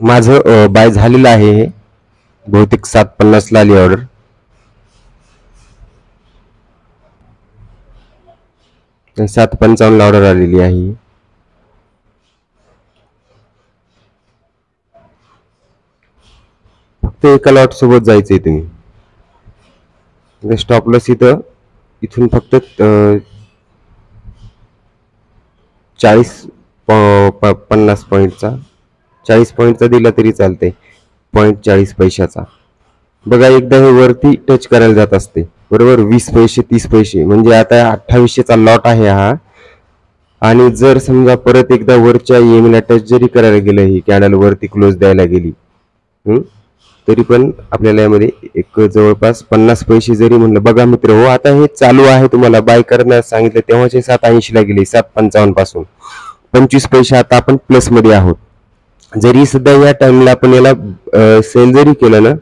माझं बाय झालेलं आहे हे बहुतेक 7:50 ला आली ऑर्डर. तर 7:55 ला ऑर्डर आलेली आहे. फक्त एका लॉट सोबत जायचंय तुम्ही. स्टॉप लॉस इथून फक्त 50 पॉईंटचा 40 पॉईंटचा दिला तरी चालते. 0.40 पैशाचा. बघा एकदा हे वरती टच करायला जात असते बरोबर. 20 पैसे 30 पैसे म्हणजे आता 2800चा लॉट आहे हा. आणि जर समजा परत एकदा वरच्या EMA टच जरी करायला गेलं, ही कॅन्डल वरती क्लोज द्यायला गेली तरी पण आपल्याला यामध्ये एक जवळपास 50 पैसे जरी म्हणलं. बघा मित्र हो, आता हे चालू आहे. तुम्हाला बाय करण्यास सांगितलं तेव्हाचे 780 ला गेले. 7:55 पासून 25 पैसे आता आपण प्लस मध्ये आहोत. जरी सध्या या टाइमला आपण याला सेल जरी केलं ना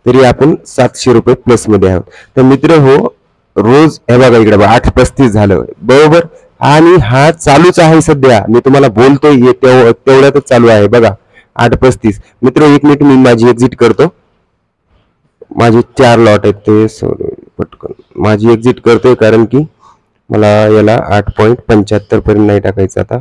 तरी आपण 700 रुपये प्लस मध्ये आहोत. तर मित्र हो, रोज हे बघा इकडे 8:35 झालं बरोबर. आणि हा चालूच आहे सध्या. मी तुम्हाला बोलतोय तेवढ्यातच चालू आहे बघा. 8:35. मित्र एक मिनिट, मी माझी एक्झिट करतो. माझे 4 लॉट आहेत ते पटकन माझी एक्झिट करतोय, कारण की मला याला 8.75 पर्यंत नाही टाकायचं आता.